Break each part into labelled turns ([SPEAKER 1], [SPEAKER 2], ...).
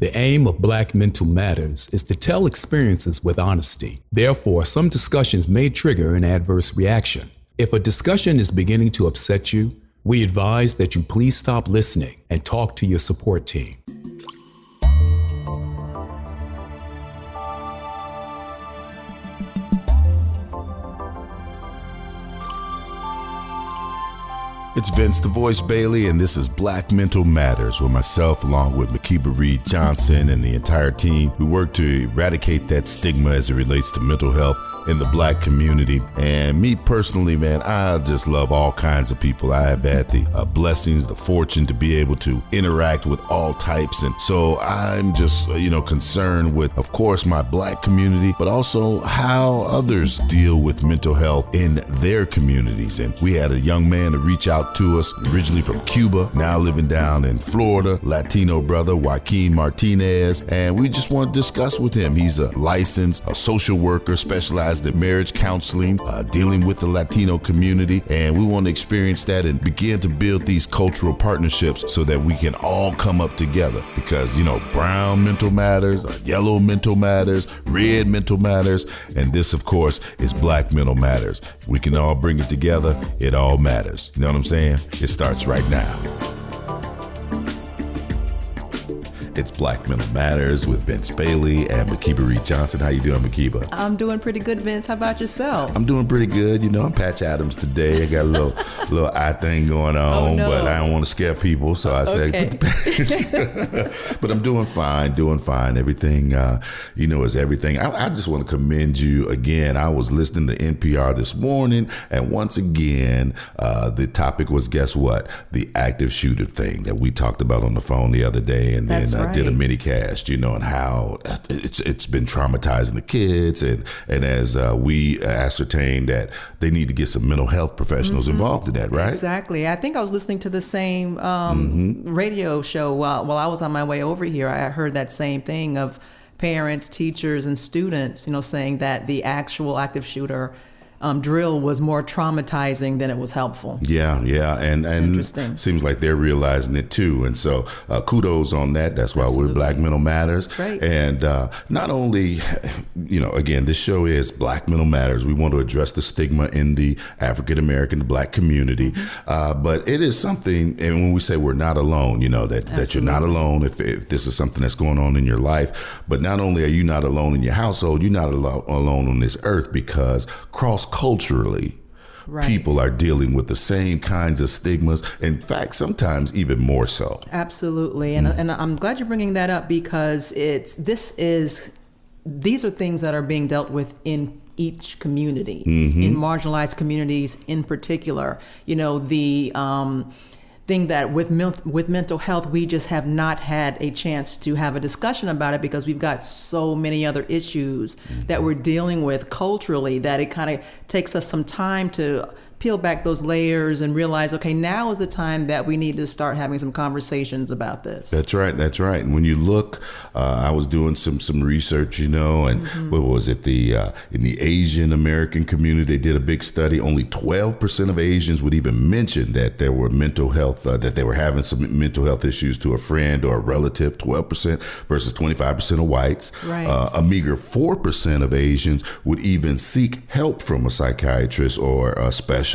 [SPEAKER 1] The aim of Black Mental Matters is to tell experiences with honesty. Therefore, some discussions may trigger an adverse reaction. If a discussion is beginning to upset you, we advise that you please stop listening and talk to your support team.
[SPEAKER 2] It's Vince the Voice Bailey, and this is Black Mental Matters, where myself, along with Makeba Reed Johnson and the entire team, we work to eradicate that stigma as it relates to mental health in the Black community. And me personally, man, I just love all kinds of people. I have had the blessings, the fortune to be able to interact with all types. And so I'm just, concerned with, of course, my Black community, but also how others deal with mental health in their communities. And we had a young man to reach out to us, originally from Cuba, now living down in Florida, Latino brother, Joaquin Martinez. And we just want to discuss with him. He's a licensed social worker, specialized in marriage counseling, dealing with the Latino community. And we want to experience that and begin to build these cultural partnerships so that we can all come up together. Because, brown mental matters, yellow mental matters, red mental matters. And this, of course, is Black mental matters. If we can all bring it together, it all matters. You know what I'm saying? It starts right now. It's Black Mental Matters with Vince Bailey and Makeba Reed Johnson. How you doing, Makeba?
[SPEAKER 3] I'm doing pretty good, Vince. How about yourself?
[SPEAKER 2] I'm doing pretty good. I'm Patch Adams today. I got a little eye thing going on, but I don't want to scare people, so I said, but I'm doing fine. Everything, is everything. I just want to commend you again. I was listening to NPR this morning, and once again, the topic was, guess what? The active shooter thing that we talked about on the phone the other day, and
[SPEAKER 3] That's right.
[SPEAKER 2] Did a mini cast, and how it's been traumatizing the kids, and as we ascertained that they need to get some mental health professionals involved in that, right?
[SPEAKER 3] Exactly. I think I was listening to the same radio show while I was on my way over here. I heard that same thing of parents, teachers, and students, saying that the actual active shooter drill was more traumatizing than it was helpful.
[SPEAKER 2] Yeah, and
[SPEAKER 3] Interesting.
[SPEAKER 2] Seems like they're realizing it too, and so kudos on that. That's why
[SPEAKER 3] Absolutely.
[SPEAKER 2] we're Black Mental Matters.
[SPEAKER 3] Right.
[SPEAKER 2] And not only, again, this show is Black Mental Matters. We want to address the stigma in the African American, the Black community, but it is something. And when we say we're not alone, that you're not alone if this is something that's going on in your life. But not only are you not alone in your household, you're not alone on this earth, because cross-culturally,
[SPEAKER 3] Right.
[SPEAKER 2] people are dealing with the same kinds of stigmas. In fact, sometimes even more so.
[SPEAKER 3] Absolutely. And I'm glad you're bringing that up, because these are things that are being dealt with in each community, in marginalized communities in particular. The thing that with mental health, we just have not had a chance to have a discussion about it, because we've got so many other issues that we're dealing with culturally that it kind of takes us some time to peel back those layers and realize, okay, now is the time that we need to start having some conversations about this.
[SPEAKER 2] That's right. And when you look, I was doing some research, and what was it? In the Asian American community, they did a big study. Only 12% of Asians would even mention that there were mental health, that they were having some mental health issues to a friend or a relative. 12% versus 25% of whites.
[SPEAKER 3] Right.
[SPEAKER 2] A meager 4% of Asians would even seek help from a psychiatrist or a specialist.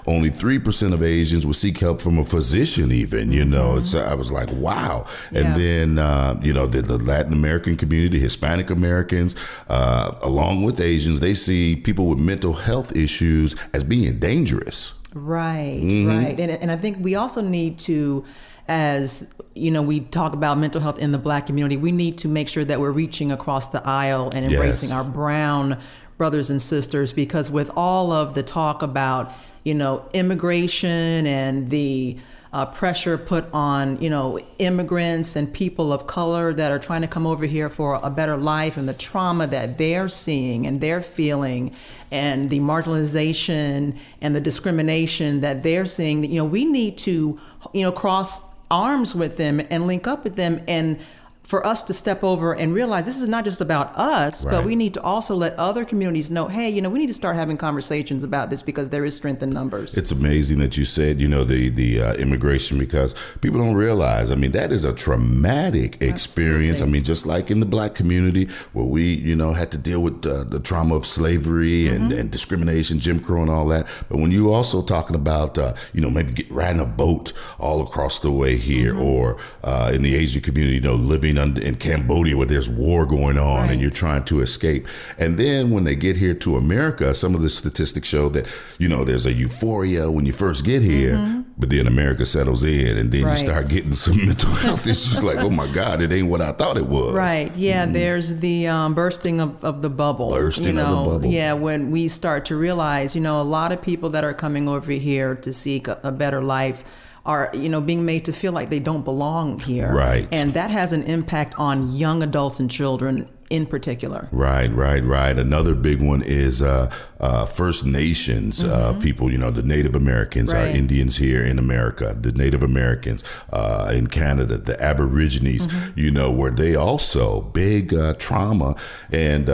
[SPEAKER 2] Only 3% of Asians would seek help from a physician even, I was like, wow. And then, the Latin American community, Hispanic Americans, along with Asians, they see people with mental health issues as being dangerous.
[SPEAKER 3] Right. And I think we also need to, as we talk about mental health in the Black community, we need to make sure that we're reaching across the aisle and embracing our brown brothers and sisters, because with all of the talk about, immigration and the pressure put on, immigrants and people of color that are trying to come over here for a better life, and the trauma that they're seeing and they're feeling, and the marginalization and the discrimination that they're seeing, we need to, cross arms with them and link up with them and for us to step over and realize this is not just about us, but we need to also let other communities know, hey, we need to start having conversations about this because there is strength in numbers.
[SPEAKER 2] It's amazing that you said, the immigration, because people don't realize, that is a traumatic experience.
[SPEAKER 3] Absolutely.
[SPEAKER 2] Just like in the Black community where we, had to deal with the trauma of slavery and discrimination, Jim Crow and all that. But when you also talking about, maybe riding a boat all across the way here or in the Asian community, living in Cambodia where there's war going on and you're trying to escape. And then when they get here to America, some of the statistics show that, there's a euphoria when you first get here, but then America settles in and then you start getting some mental health issues like, oh my God, it ain't what I thought it was.
[SPEAKER 3] Right. Yeah. There's the bursting of the bubble.
[SPEAKER 2] Bursting of the bubble.
[SPEAKER 3] Yeah. When we start to realize, a lot of people that are coming over here to seek a better life are, being made to feel like they don't belong here.
[SPEAKER 2] Right.
[SPEAKER 3] And that has an impact on young adults and children in particular.
[SPEAKER 2] Right. Another big one is First Nations people, the Native Americans, our Indians here in America, the Native Americans in Canada, the Aborigines, where they also big trauma. And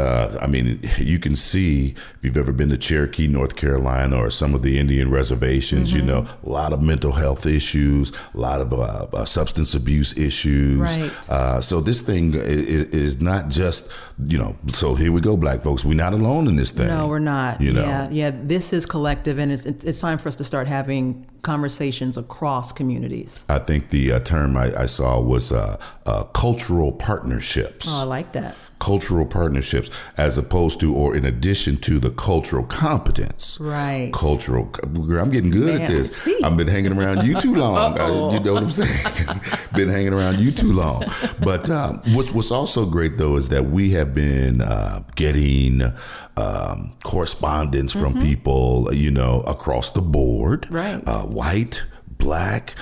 [SPEAKER 2] you can see if you've ever been to Cherokee, North Carolina, or some of the Indian reservations, a lot of mental health issues, a lot of substance abuse issues.
[SPEAKER 3] Right.
[SPEAKER 2] So this thing is not just, so here we go, Black folks. We're not alone in this thing.
[SPEAKER 3] No, we're not.
[SPEAKER 2] You know?
[SPEAKER 3] Yeah. This is collective, and it's time for us to start having conversations across communities.
[SPEAKER 2] I think the term I saw was cultural partnerships.
[SPEAKER 3] Oh, I like that.
[SPEAKER 2] Cultural partnerships, as opposed to, or in addition to, the cultural competence.
[SPEAKER 3] Right.
[SPEAKER 2] Cultural. I'm getting good at this.
[SPEAKER 3] See.
[SPEAKER 2] I've been hanging around you too long. You know what I'm saying? Been hanging around you too long. But what's also great, though, is that we have been getting correspondence from people, across the board.
[SPEAKER 3] Right.
[SPEAKER 2] White, Black,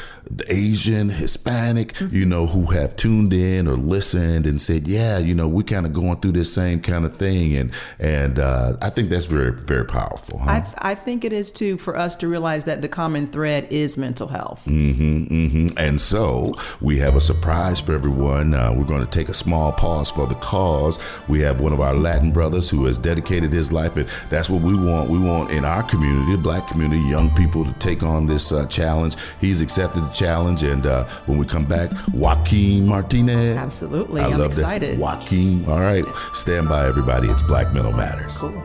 [SPEAKER 2] Asian, Hispanic, who have tuned in or listened and said, yeah, we're kind of going through this same kind of thing. And I think that's very, very powerful. Huh?
[SPEAKER 3] I think it is too, for us to realize that the common thread is mental health.
[SPEAKER 2] And so we have a surprise for everyone. We're going to take a small pause for the cause. We have one of our Latin brothers who has dedicated his life, and that's what we want. We want in our community, the Black community, young people to take on this challenge. He's accepted the challenge, and when we come back, Joaquin Martinez.
[SPEAKER 3] Absolutely.
[SPEAKER 2] I'm
[SPEAKER 3] excited.
[SPEAKER 2] Joaquin. All right. Stand by, everybody. It's Black Mental Matters.
[SPEAKER 3] Cool.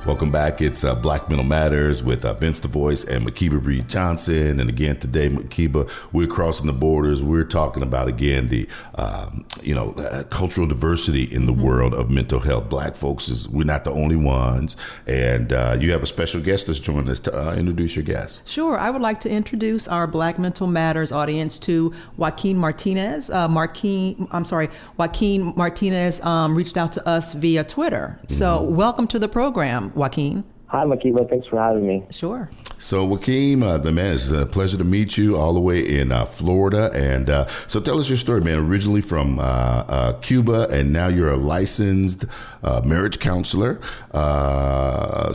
[SPEAKER 2] Welcome back. It's Black Mental Matters with Vince the Voice and Makeba Reed Johnson. And again, today, Makeba, we're crossing the borders. We're talking about, again, the, cultural diversity in the world of mental health. Black folks, we're not the only ones. And you have a special guest that's joining us to introduce your guest.
[SPEAKER 3] Sure. I would like to introduce our Black Mental Matters audience to Joaquin Martinez. Joaquin Martinez reached out to us via Twitter. So welcome to the program, Joaquin.
[SPEAKER 4] Hi, Makeba. Thanks for having me.
[SPEAKER 3] Sure.
[SPEAKER 2] So, Joaquin, it's a pleasure to meet you all the way in Florida. And so tell us your story, man. Originally from Cuba, and now you're a licensed marriage counselor. Tell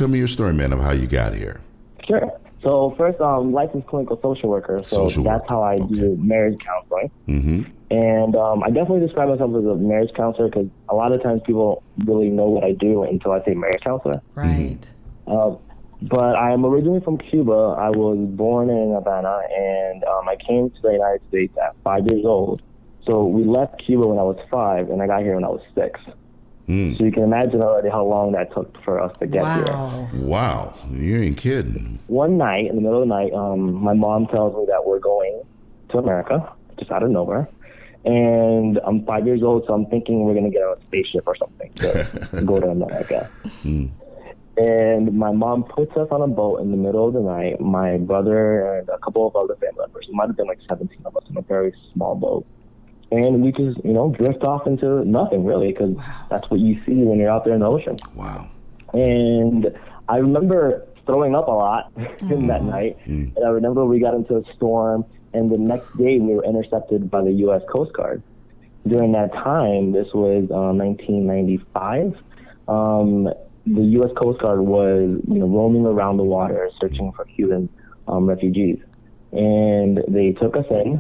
[SPEAKER 2] me your story, man, of how you got here.
[SPEAKER 4] Sure. So first, licensed clinical social worker. So that's how I do marriage counseling. And I definitely describe myself as a marriage counselor because a lot of times people don't really know what I do until I say marriage counselor.
[SPEAKER 3] Right.
[SPEAKER 4] But I am originally from Cuba. I was born in Havana, and I came to the United States at 5 years old. So we left Cuba when I was 5, and I got here when I was 6. So you can imagine already how long that took for us to get here.
[SPEAKER 2] Wow. You ain't kidding.
[SPEAKER 4] One night, in the middle of the night, my mom tells me that we're going to America, just out of nowhere. And I'm 5 years old, so I'm thinking we're going to get on a spaceship or something to go to America. And my mom puts us on a boat in the middle of the night, my brother and a couple of other family members. It might have been like 17 of us in a very small boat. And we just, drift off into nothing, really, because that's what you see when you're out there in the ocean.
[SPEAKER 2] Wow.
[SPEAKER 4] And I remember throwing up a lot in that night. And I remember we got into a storm, and the next day we were intercepted by the U.S. Coast Guard. During that time, this was 1995, the U.S. Coast Guard was, roaming around the water searching for Cuban refugees. And they took us in,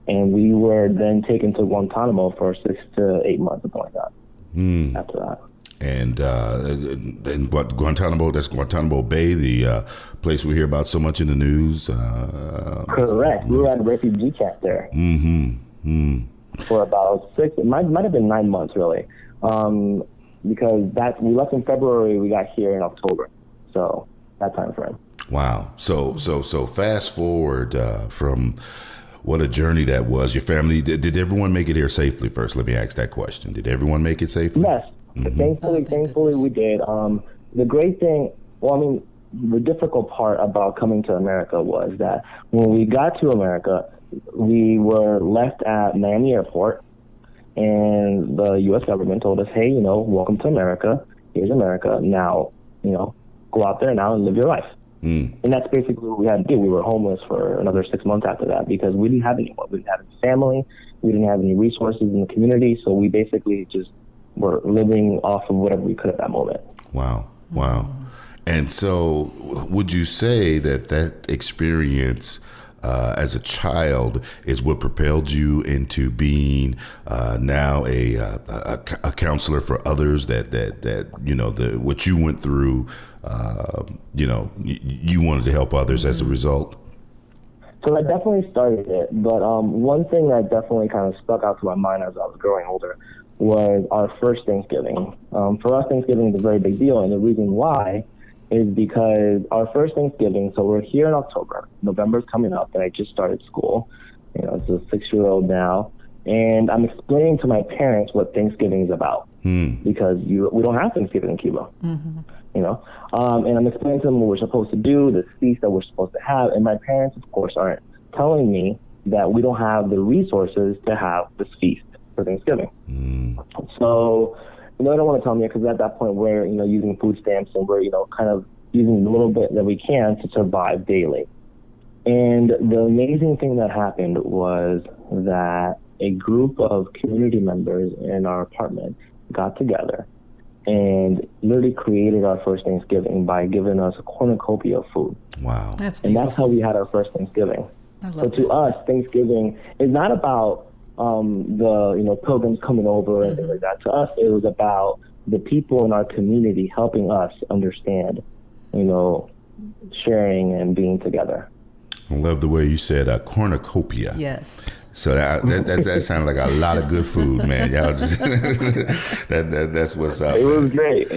[SPEAKER 4] and we were then taken to Guantanamo for 6 to 8 months, something like that. After that.
[SPEAKER 2] And Guantanamo, that's Guantanamo Bay, the place we hear about so much in the news.
[SPEAKER 4] Correct. We were at a refugee camp there. For about 6, it might have been 9 months, really. Because we left in February, we got here in October. So that time frame.
[SPEAKER 2] Wow. So fast forward from what a journey that was. Your family, did everyone make it here safely first? Let me ask that question. Did everyone make it safely?
[SPEAKER 4] Yes. Thankfully we did. The great thing, the difficult part about coming to America was that when we got to America, we were left at Miami Airport, and the U.S. government told us, hey, welcome to America. Here's America. Now, go out there now and live your life. And that's basically what we had to do. We were homeless for another 6 months after that because we didn't have anyone. We didn't have any family. We didn't have any resources in the community. So we basically just were living off of whatever we could at that moment.
[SPEAKER 2] Wow. And so would you say that experience as a child is what propelled you into being now a counselor for others, that what you went through, you wanted to help others as a result?
[SPEAKER 4] So that definitely started it. But one thing that definitely kind of stuck out to my mind as I was growing older was our first Thanksgiving. For us, Thanksgiving is a very big deal. And the reason why is because our first Thanksgiving, so we're here in October. November's coming up, and I just started school. It's a 6-year-old now. And I'm explaining to my parents what Thanksgiving is about because we don't have Thanksgiving in Cuba. And I'm explaining to them what we're supposed to do, the feast that we're supposed to have. And my parents, of course, aren't telling me that we don't have the resources to have this feast for Thanksgiving. So, they don't want to tell me because at that point we're, using food stamps and we're, kind of using the little bit that we can to survive daily. And the amazing thing that happened was that a group of community members in our apartment got together and literally created our first Thanksgiving by giving us a cornucopia of food.
[SPEAKER 2] Wow.
[SPEAKER 3] That's beautiful.
[SPEAKER 4] And that's how we had our first Thanksgiving. So to us, Thanksgiving is not about the pilgrims coming over and things like that. To us, it was about the people in our community helping us understand, sharing and being together.
[SPEAKER 2] I love the way you said cornucopia.
[SPEAKER 3] Yes.
[SPEAKER 2] So that sounded like a lot of good food, man. Y'all just that's what's up.
[SPEAKER 4] It was great.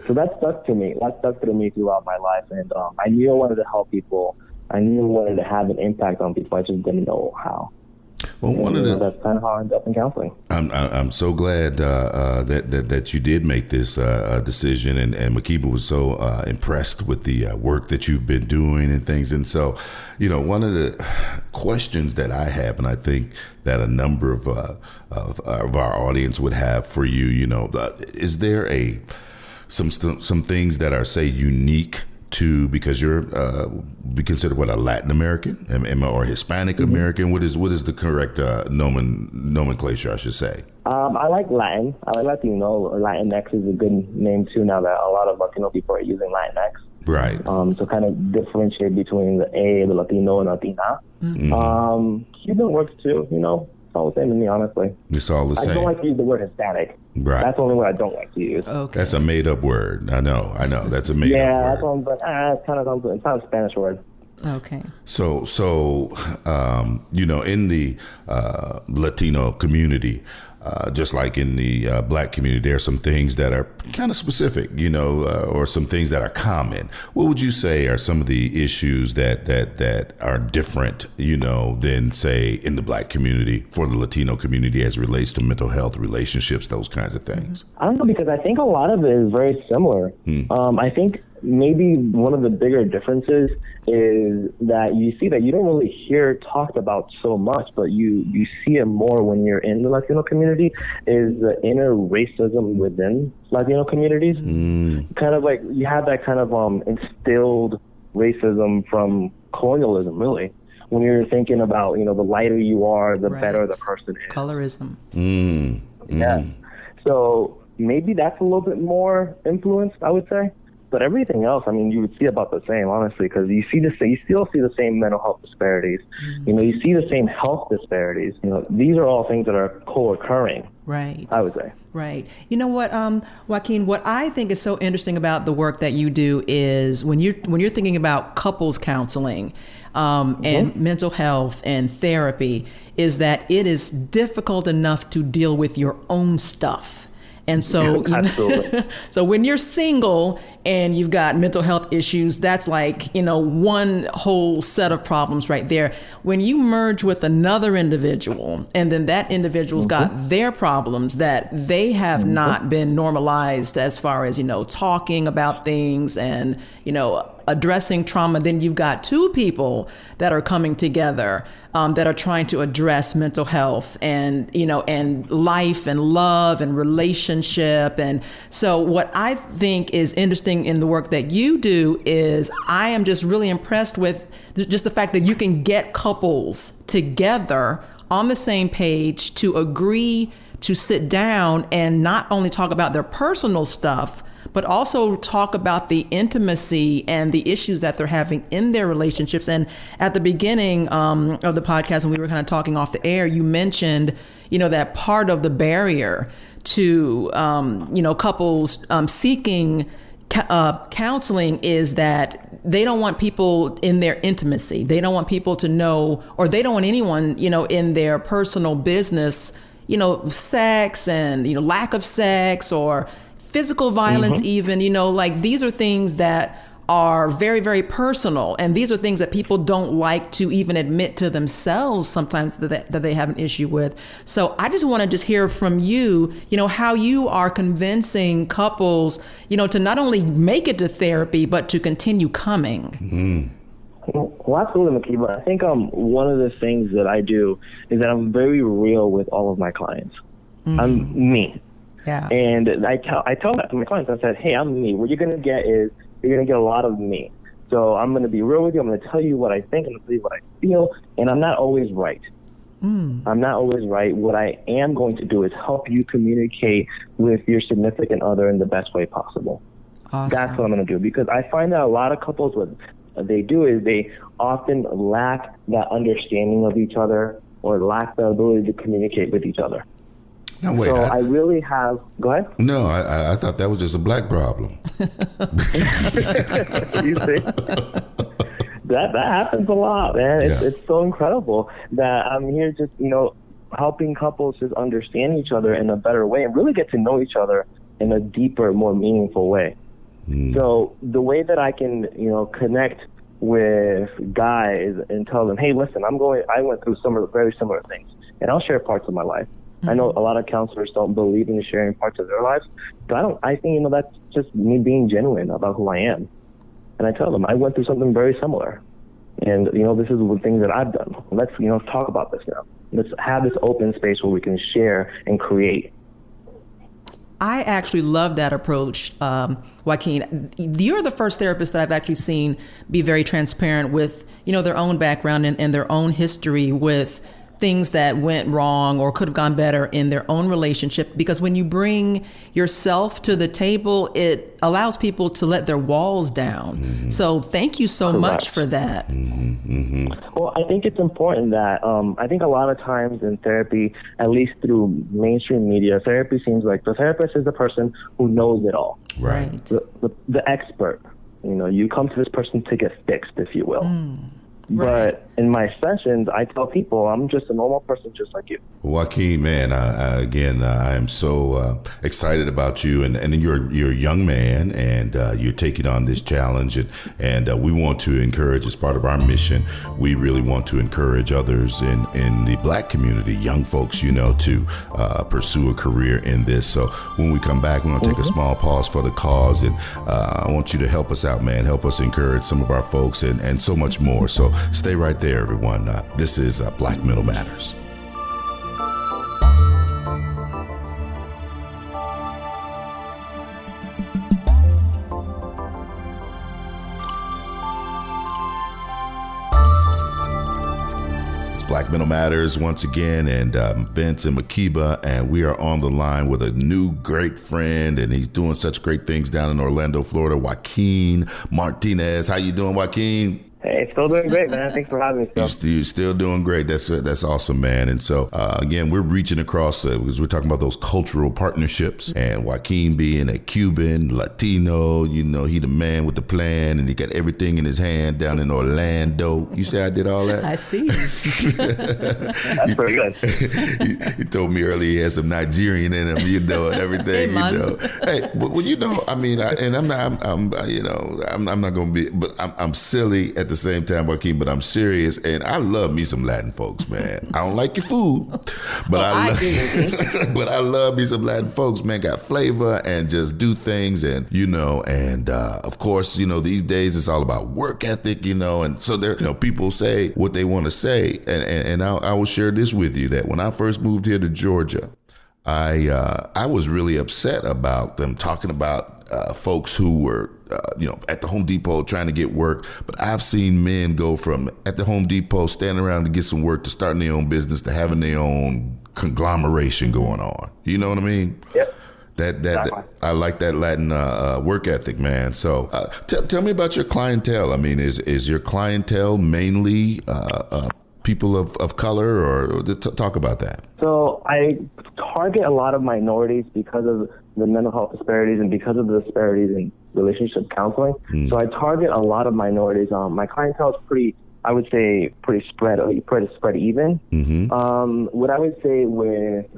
[SPEAKER 4] So that stuck to me. That stuck to me throughout my life, and I knew I wanted to help people. I knew I wanted to have an impact on people. I just didn't know how.
[SPEAKER 2] Well,
[SPEAKER 4] that's kind of how I ended up in counseling.
[SPEAKER 2] I'm so glad that you did make this decision, and Makeba was so impressed with the work that you've been doing and things. And so, one of the questions that I have, and I think that a number of our audience would have for you, is there some things that are, say, unique to, because you're be considered a Latin American or Hispanic American? What is the correct nomenclature, I should say?
[SPEAKER 4] I like Latin. I like Latino, or Latinx is a good name too. Now that a lot of Latino people are using Latinx,
[SPEAKER 2] right?
[SPEAKER 4] So kind of differentiate between the Latino, and Latina. Cuban works too. It's all the same to me, honestly.
[SPEAKER 2] It's all the same.
[SPEAKER 4] I don't like to use the word Hispanic.
[SPEAKER 2] Right.
[SPEAKER 4] That's the only word I don't like to use.
[SPEAKER 3] Okay.
[SPEAKER 2] That's a made-up word. I know. That's a made-up word.
[SPEAKER 4] Yeah, that's one, but it's kind of a Spanish word.
[SPEAKER 3] Okay.
[SPEAKER 2] So in the Latino community, just like in the Black community, there are some things that are kind of specific, or some things that are common. What would you say are some of the issues that are different, than, say, in the Black community for the Latino community as it relates to mental health, relationships, those kinds of things?
[SPEAKER 4] I don't know, because I think a lot of it is very similar. I think maybe one of the bigger differences is that you see that you don't really hear talked about so much, but you see it more when you're in the Latino community, is the inner racism within Latino communities. Kind of like you have that kind of instilled racism from colonialism, really. When you're thinking about, the lighter you are, the better the person is.
[SPEAKER 3] Colorism.
[SPEAKER 4] Yeah. So maybe that's a little bit more influenced, I would say. But everything else, I mean, you would see about the same, honestly, because you still see the same mental health disparities. You see the same health disparities. These are all things that are co-occurring.
[SPEAKER 3] Right.
[SPEAKER 4] I would say.
[SPEAKER 3] Right. You know what, Joaquin, what I think is so interesting about the work that you do is when you're thinking about couples counseling and mental health and therapy, is that it is difficult enough to deal with your own stuff. And so, so when you're single and you've got mental health issues, that's like, one whole set of problems right there. When you merge with another individual and then that individual's got their problems that they have not been normalized as far as, talking about things and, addressing trauma, then you've got two people that are coming together that are trying to address mental health and, and life and love and relationship. And so what I think is interesting in the work that you do is I am just really impressed with just the fact that you can get couples together on the same page to agree to sit down and not only talk about their personal stuff, but also talk about the intimacy and the issues that they're having in their relationships. And at the beginning of the podcast, when we were kind of talking off the air, you mentioned, that part of the barrier to, couples seeking counseling is that they don't want people in their intimacy. They don't want people to know, or they don't want anyone, in their personal business, sex and, lack of sex or physical violence, even, these are things that are very, very personal. And these are things that people don't like to even admit to themselves sometimes that they have an issue with. So I just want to hear from you, how you are convincing couples, to not only make it to therapy, but to continue coming.
[SPEAKER 4] Well, absolutely, Makeba. I think one of the things that I do is that I'm very real with all of my clients. I'm me.
[SPEAKER 3] Yeah.
[SPEAKER 4] And I tell that to my clients. I said, hey, I'm me. What you're going to get is you're going to get a lot of me. So I'm going to be real with you. I'm going to tell you what I think. I'm going to tell you what I feel. And I'm not always right. I'm not always right. What I am going to do is help you communicate with your significant other in the best way possible.
[SPEAKER 3] Awesome.
[SPEAKER 4] That's what I'm going to do. Because I find that a lot of couples, what they do is they often lack that understanding of each other or lack the ability to communicate with each other.
[SPEAKER 2] No, wait.
[SPEAKER 4] So I really have. Go ahead.
[SPEAKER 2] No, I thought that was just a black problem.
[SPEAKER 4] You see, that happens a lot, man. It's so incredible that I'm here just helping couples just understand each other in a better way and really get to know each other in a deeper, more meaningful way. So the way that I can connect with guys and tell them, hey, listen, I went through some very similar things, and I'll share parts of my life. I know a lot of counselors don't believe in sharing parts of their lives, but I think, that's just me being genuine about who I am. And I tell them, I went through something very similar. And, this is the things that I've done. Let's, talk about this now. Let's have this open space where we can share and create.
[SPEAKER 3] I actually love that approach, Joaquin. You're the first therapist that I've actually seen be very transparent with, their own background and their own history with things that went wrong or could have gone better in their own relationship. Because when you bring yourself to the table, it allows people to let their walls down. So thank you so much for that.
[SPEAKER 4] Well, I think it's important that I think a lot of times in therapy, at least through mainstream media, therapy seems like the therapist is the person who knows it all.
[SPEAKER 3] Right.
[SPEAKER 4] The expert. You come to this person to get fixed, if you will.
[SPEAKER 3] Right.
[SPEAKER 4] But in my sessions, I tell people I'm just a normal person just like you.
[SPEAKER 2] Joaquin, man, I am so excited about you, and you're a young man, and you're taking on this challenge, and we want to encourage, as part of our mission, we really want to encourage others in the Black community, young folks, to pursue a career in this. So when we come back, we're going to take a small pause for the cause, and I want you to help us out, man. Help us encourage some of our folks and so much more. So stay right there, everyone. This is Black Mental Matters. Black Mental Matters once again, and Vince and Makeba, and we are on the line with a new great friend, and he's doing such great things down in Orlando, Florida, Joaquin Martinez. How you doing, Joaquin?
[SPEAKER 4] Hey, still doing great, man. Thanks for having me.
[SPEAKER 2] You're still doing great. That's awesome, man. And so, again, we're reaching across, because we're talking about those cultural partnerships, and Joaquin being a Cuban, Latino, he the man with the plan, and he got everything in his hand down in Orlando. You say I did all that?
[SPEAKER 3] I see.
[SPEAKER 4] That's pretty good.
[SPEAKER 2] He told me earlier he had some Nigerian in him, and everything,
[SPEAKER 3] Hey, man.
[SPEAKER 2] Hey, well, I mean, and I'm not going to be, but I'm silly at the same time, Joaquin, but I'm serious, and I love me some Latin folks, man. I don't like your food, but but I love me some Latin folks, man. Got flavor and just do things, and of course, these days it's all about work ethic, and so there, people say what they want to say, and I will share this with you that when I first moved here to Georgia, I was really upset about them talking about folks who were at the Home Depot trying to get work. But I've seen men go from at the Home Depot standing around to get some work to starting their own business to having their own conglomeration going on. You know what I mean?
[SPEAKER 4] Yep.
[SPEAKER 2] That I like that Latin work ethic, man. So tell me about your clientele. I mean, is your clientele mainly people of color, or talk about that?
[SPEAKER 4] So I target a lot of minorities because of the mental health disparities and because of the disparities in relationship counseling. So I target a lot of minorities. My clientele is pretty spread even. What I would say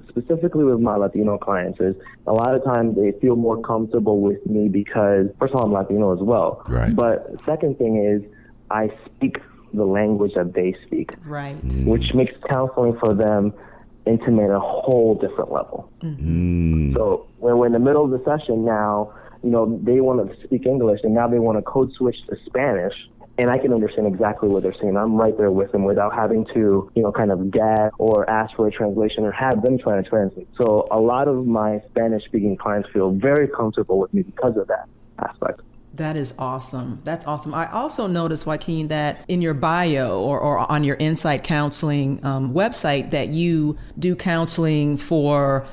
[SPEAKER 4] specifically with my Latino clients is a lot of times they feel more comfortable with me because, first of all, I'm Latino as well.
[SPEAKER 2] Right.
[SPEAKER 4] But second thing is I speak the language that they speak.
[SPEAKER 3] Right.
[SPEAKER 4] Which makes counseling for them intimate at a whole different level. So when we're in the middle of the session now, they want to speak English and now they want to code switch to Spanish, and I can understand exactly what they're saying. I'm right there with them without having to, kind of gag or ask for a translation or have them try to translate. So a lot of my Spanish-speaking clients feel very comfortable with me because of that aspect.
[SPEAKER 3] That is awesome. That's awesome. I also noticed, Joaquin, that in your bio or on your Encite counseling website that you do counseling for,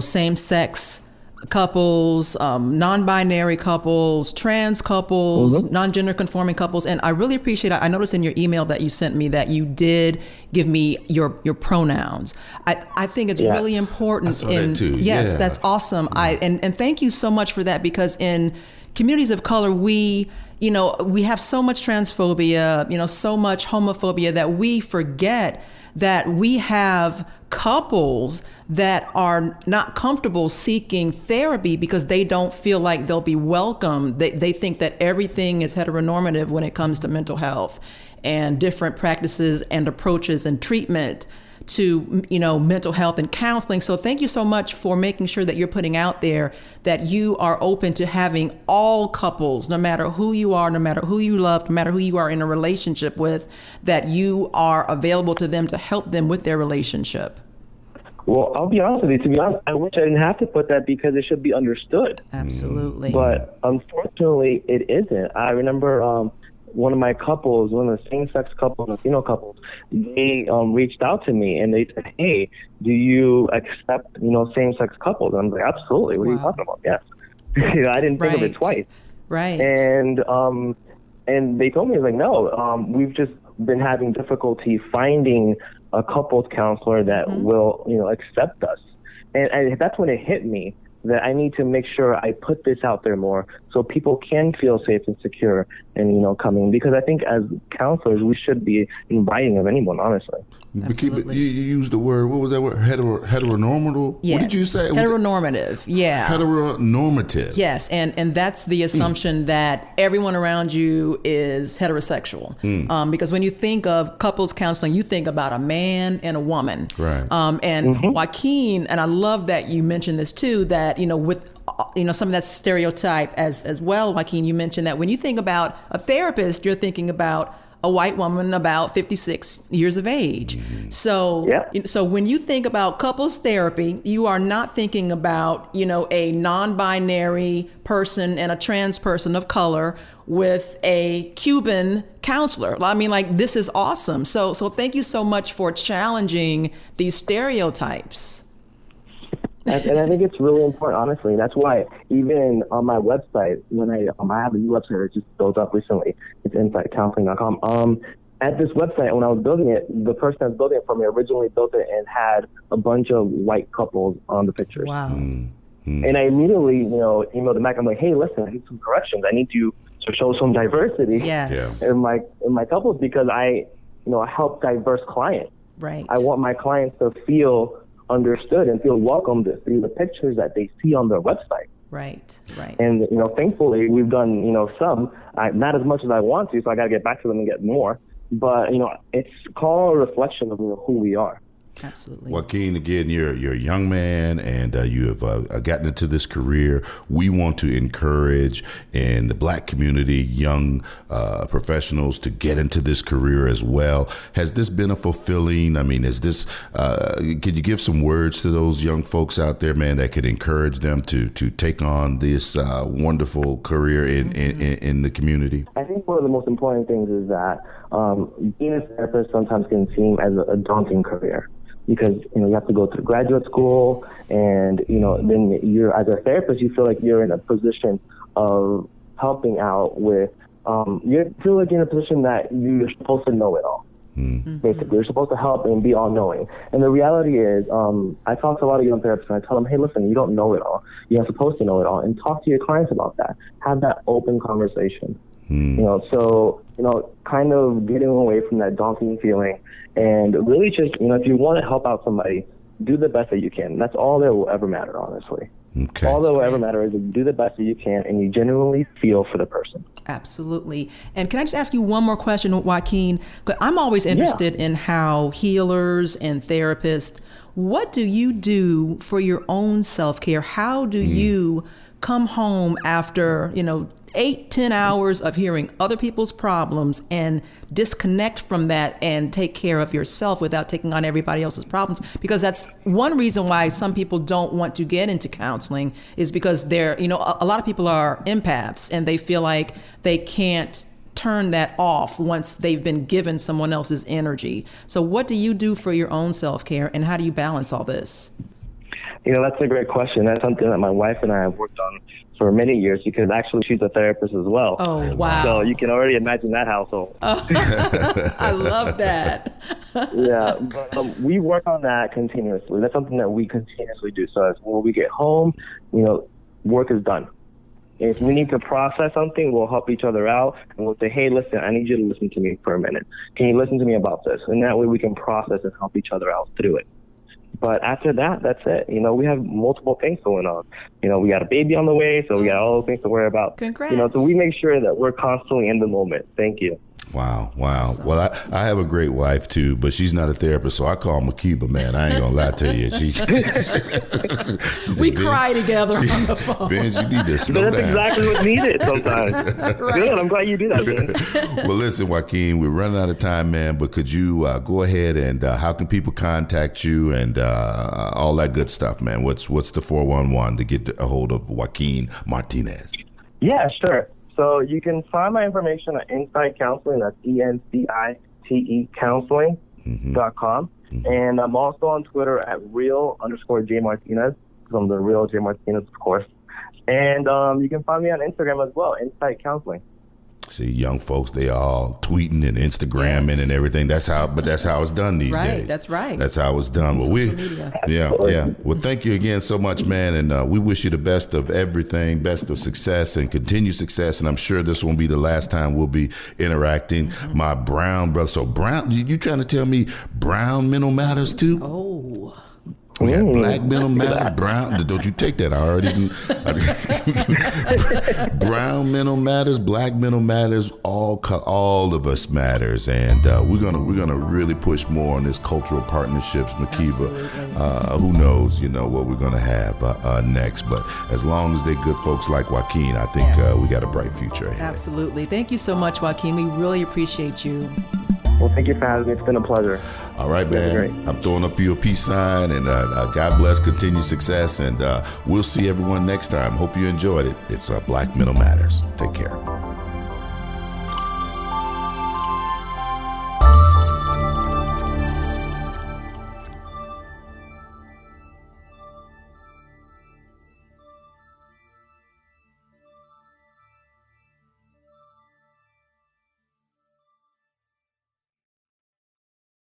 [SPEAKER 3] same-sex couples, non-binary couples, trans couples, non-gender conforming couples. And I really appreciate it. I noticed in your email that you sent me that you did give me your pronouns. I think it's really important.
[SPEAKER 2] I saw that too.
[SPEAKER 3] Yes,
[SPEAKER 2] Yeah.
[SPEAKER 3] that's awesome. And thank you so much for that, because in communities of color, we have so much transphobia, so much homophobia that we forget that we have couples that are not comfortable seeking therapy because they don't feel like they'll be welcome. They think that everything is heteronormative when it comes to mental health and different practices and approaches and treatment to, mental health and counseling. So thank you so much for making sure that you're putting out there that you are open to having all couples, no matter who you are, no matter who you love, no matter who you are in a relationship with, that you are available to them to help them with their relationship.
[SPEAKER 4] Well, I'll be honest with you. To be honest, I wish I didn't have to put that because it should be understood.
[SPEAKER 3] Absolutely.
[SPEAKER 4] But unfortunately, it isn't. I remember one of my couples, one of the same-sex couples, Latino couples, they reached out to me and they said, "Hey, do you accept, same-sex couples?" And I'm like, "Absolutely. What are you talking about?" Yes. I didn't think of it twice.
[SPEAKER 3] Right.
[SPEAKER 4] And they told me, like, no, we've just been having difficulty finding a couples counselor that will, accept us. And that's when it hit me that I need to make sure I put this out there more so people can feel safe and secure and, coming. Because I think as counselors, we should be inviting of anyone, honestly.
[SPEAKER 3] Absolutely.
[SPEAKER 2] You used the word, what was that word? Heteronormative?
[SPEAKER 3] Yes.
[SPEAKER 2] What did you say?
[SPEAKER 3] Heteronormative. Yeah.
[SPEAKER 2] Heteronormative.
[SPEAKER 3] Yes. And that's the assumption that everyone around you is heterosexual. Because when you think of couples counseling, you think about a man and a woman.
[SPEAKER 2] Right.
[SPEAKER 3] And Joaquin, and I love that you mentioned this too, that, with some of that stereotype as well, Joaquin, you mentioned that when you think about a therapist, you're thinking about a white woman about 56 years of age. So, so when you think about couples therapy, you are not thinking about, a non-binary person and a trans person of color with a Cuban counselor. I mean, this is awesome. So thank you so much for challenging these stereotypes.
[SPEAKER 4] And I think it's really important, honestly. That's why even on my website, when I have a new website that just built up recently, it's incitecounseling.com. At this website, when I was building it, the person that's building it for me originally built it and had a bunch of white couples on the pictures.
[SPEAKER 3] Wow.
[SPEAKER 4] And I immediately, emailed them back. I'm like, hey, listen, I need some corrections. I need to show some diversity in my couples because I help diverse clients.
[SPEAKER 3] Right.
[SPEAKER 4] I want my clients to feel understood and feel welcomed through the pictures that they see on their website.
[SPEAKER 3] Right.
[SPEAKER 4] And, thankfully we've done, some, not as much as I want to, so I got to get back to them and get more. But, it's called a reflection of who we are.
[SPEAKER 3] Absolutely.
[SPEAKER 2] Joaquin, again, you're a young man and you have gotten into this career. We want to encourage in the Black community young professionals to get into this career as well. Has this been a fulfilling? I mean, could you give some words to those young folks out there, man, that could encourage them to take on this wonderful career in the community?
[SPEAKER 4] I think one of the most important things is that being a therapist sometimes can seem as a daunting career. Because you have to go through graduate school, and then you're as a therapist, you feel like you're in a position of helping out with. You feel like you're in a position that you're supposed to know it all. Basically, you're supposed to help and be all knowing. And the reality is, I talk to a lot of young therapists, and I tell them, hey, listen, you don't know it all. You're supposed to know it all, and talk to your clients about that. Have that open conversation. Kind of getting away from that daunting feeling and really just, if you want to help out somebody, do the best that you can. That's all that will ever matter, honestly.
[SPEAKER 2] Okay.
[SPEAKER 4] All that will ever matter is to do the best that you can and you genuinely feel for the person.
[SPEAKER 3] Absolutely. And can I just ask you one more question, Joaquin? I'm always interested in how healers and therapists, what do you do for your own self-care? How do you come home after, 8-10 hours of hearing other people's problems and disconnect from that and take care of yourself without taking on everybody else's problems? Because that's one reason why some people don't want to get into counseling, is because they're, a lot of people are empaths and they feel like they can't turn that off once they've been given someone else's energy. So what do you do for your own self-care, and how do you balance all this?
[SPEAKER 4] That's a great question. That's something that my wife and I have worked on for many years, because actually she's a therapist as well.
[SPEAKER 3] Oh, wow.
[SPEAKER 4] So you can already imagine that household.
[SPEAKER 3] Oh, I love that.
[SPEAKER 4] Yeah, but we work on that continuously. That's something that we continuously do. So as when we get home, work is done. If we need to process something, we'll help each other out, and we'll say, hey, listen, I need you to listen to me for a minute. Can you listen to me about this? And that way we can process and help each other out through it. But after that, that's it. We have multiple things going on. We got a baby on the way, so we got all those things to worry about.
[SPEAKER 3] Congrats.
[SPEAKER 4] So we make sure that we're constantly in the moment. Thank you.
[SPEAKER 2] Wow. Well, I have a great wife too, but she's not a therapist, so I call Makeba, man. I ain't gonna lie to you.
[SPEAKER 3] We cry together on the phone.
[SPEAKER 2] Vince, you need to slow down.
[SPEAKER 4] That's exactly what's needed sometimes. Right. Good. I'm glad you do that, Vince.
[SPEAKER 2] Well, listen, Joaquin, we're running out of time, man, but could you go ahead and how can people contact you and all that good stuff, man? What's the 411 to get a hold of Joaquin Martinez?
[SPEAKER 4] Yeah, sure. So you can find my information at Encite Counseling. That's ENCITE counseling.com. And I'm also on Twitter at real_J Martinez, because I'm the real J Martinez, of course. And you can find me on Instagram as well, Encite Counseling.
[SPEAKER 2] See, young folks, they all tweeting and Instagramming and everything. That's how it's done these days.
[SPEAKER 3] That's right.
[SPEAKER 2] That's how it's done. Well, yeah. Well, thank you again so much, man. And we wish you the best of everything, best of success and continued success. And I'm sure this won't be the last time we'll be interacting. My brown brother. So brown, you trying to tell me brown mental matters too?
[SPEAKER 3] Oh.
[SPEAKER 2] We got black mental matters, brown. Don't you take that? I already. Brown mental matters, black mental matters. All of us matters, and we're gonna really push more on this cultural partnerships, Makeba. Who knows? What we're gonna have next. But as long as they're good folks like Joaquin, I think we got a bright future ahead.
[SPEAKER 3] Absolutely. Thank you so much, Joaquin. We really appreciate you.
[SPEAKER 4] Well, thank you for having me. It's been a pleasure.
[SPEAKER 2] All right, man. I'm throwing up you a peace sign, and God bless, continued success, and we'll see everyone next time. Hope you enjoyed it. It's Black Mental Matters. Take care.